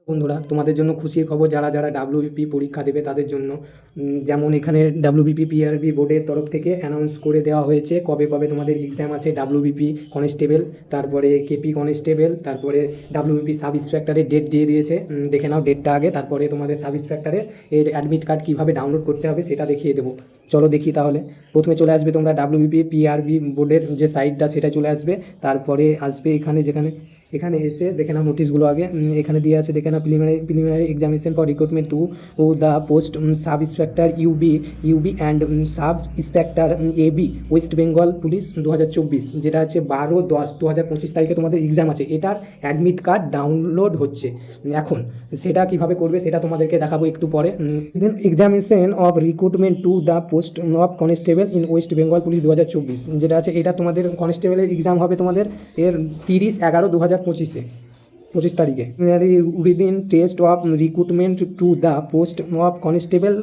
বন্ধুরা, তোমাদের জন্য খুশির খবর, যারা যারা ডাব্লিউবিপি পরীক্ষা দেবে তাদের জন্য। যেমন এখানে ডাব্লিউবিপি পিআরবি বোর্ডের তরফ থেকে অ্যানাউন্স করে দেওয়া হয়েছে কবে কবে তোমাদের এক্সাম আছে। ডাব্লিউবিপি কনস্টেবল, তারপরে কেপি কনস্টেবল, তারপরে ডাব্লিউবিপি সাব ইন্সপেক্টরের ডেট দিয়ে দিয়েছে। দেখে নাও ডেটটা আগে, তারপরে তোমাদের সাব ইন্সপেক্টরের এর অ্যাডমিট কার্ড কীভাবে ডাউনলোড করতে হবে সেটা দেখিয়ে দেবো। চলো দেখি তাহলে। প্রথমে চলে আসবে তোমরা ডাব্লিউবিপি পিআরবি বোর্ডের যে সাইটটা সেটা চলে আসবে। তারপরে আসবে এখানে এসে দেখে নাও নোটিশগুলো আগে। এখানে দিয়ে আছে দেখে নাও preliminary examination for recruitment to the post sub inspector UB and sub inspector AB West Bengal police 2024, যেটা আছে 12/10/2025 তারিখে তোমাদের এক্সাম আছে। এটার অ্যাডমিট কার্ড ডাউনলোড হচ্ছে এখন। সেটা কীভাবে করবে সেটা তোমাদেরকে দেখাবো একটু পরে। Examination of recruitment to the post of constable in West Bengal police 2024, যেটা আছে এটা তোমাদের কনস্টেবলের এক্সাম হবে তোমাদের এর 30/11/2025 তারিখে। Within test of recruitment to the post of constable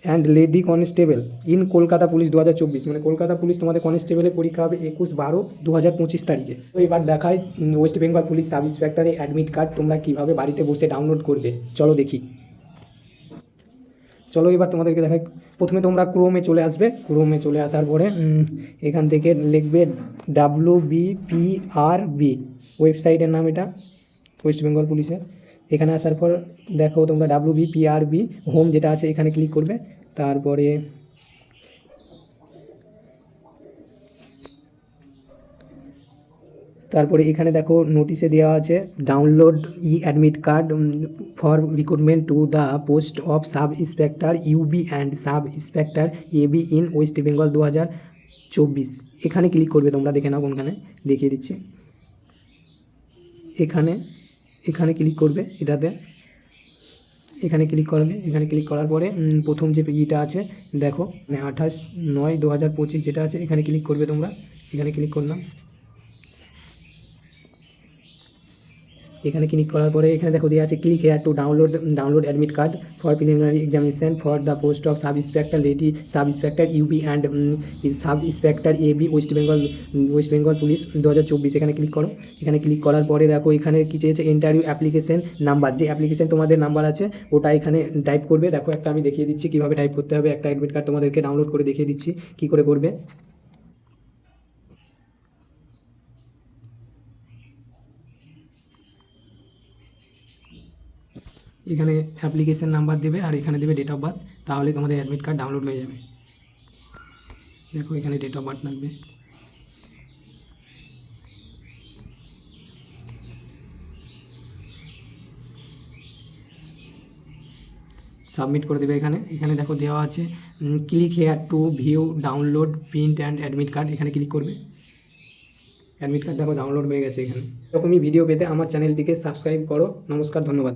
and lady constable in Kolkata police 2024, মানে কলকাতা পুলিশ তোমাদের কনস্টেবলের পরীক্ষা হবে 21/12/2025 তারিখে। তো এবার দেখায় ওয়েস্ট বেঙ্গল পুলিশ সাব ইন্সপেক্টরের অ্যাডমিট কার্ড তোমরা কীভাবে বাড়িতে বসে ডাউনলোড করবে। চলো দেখি। চলো এবার তোমাদেরকে দেখাই। প্রথমে তোমরা ক্রোমে চলে আসবে। ক্রোমে চলে আসার পরে এখান থেকে লিখবে WBPRB, ওয়েবসাইটের নাম এটা ওয়েস্ট বেঙ্গল পুলিশের। এখানে আসার পর দেখো তোমরা WBPRB হোম যেটা আছে এখানে ক্লিক করবে। তারপরে এখানে দেখো নোটিশে দেওয়া আছে download admit card for recruitment to the post of sub inspector UB and sub inspector AB in West Bengal 2024। এখানে ক্লিক করবে তোমরা, দেখে নাও কোনখানে দেখিয়ে দিচ্ছি। এখানে ক্লিক করবে এটাতে। এখানে ক্লিক করবে। এখানে ক্লিক করার পরে প্রথম যে ইটা আছে দেখো 28/9/2025 যেটা আছে এখানে ক্লিক করবে তোমরা। এখানে ক্লিক করলাম। এখানে ক্লিক করার পরে এখানে দেখো দেওয়া আছে click here to download admit card for preliminary examination for the post of sub inspector lady sub inspector UB and sub inspector AB West Bengal police 2024। এখানে ক্লিক করো। এখানে ক্লিক করার পরে দেখো এখানে কী চেয়েছে ইন্টারভিউ অ্যাপ্লিকেশন নাম্বার, যে অ্যাপ্লিকেশন তোমাদের নাম্বার আছে ওটা এখানে টাইপ করবে। দেখো একটা আমি দেখিয়ে দিচ্ছি কীভাবে টাইপ করতে হবে। একটা অ্যাডমিট কার্ড তোমাদেরকে ডাউনলোড করে দেখিয়ে দিচ্ছি কী করে করবে। এখানে অ্যাপ্লিকেশন নাম্বার দেবে আর এখানে দেবে ডেট অফ বার্থ, তাহলে তোমাদের অ্যাডমিট কার্ড ডাউনলোড হয়ে যাবে। দেখো এখানে ডেট অফ বার্থ লাগবে। সাবমিট করে দেবে। এখানে দেখো দেওয়া আছে click here two view download print and admit card. এখানে ক্লিক করবে। অ্যাডমিট কার্ড দেখো ডাউনলোড হয়ে গেছে। এখানে এরকমই ভিডিও পেতে আমার চ্যানেলটিকে সাবস্ক্রাইব করো। নমস্কার, ধন্যবাদ।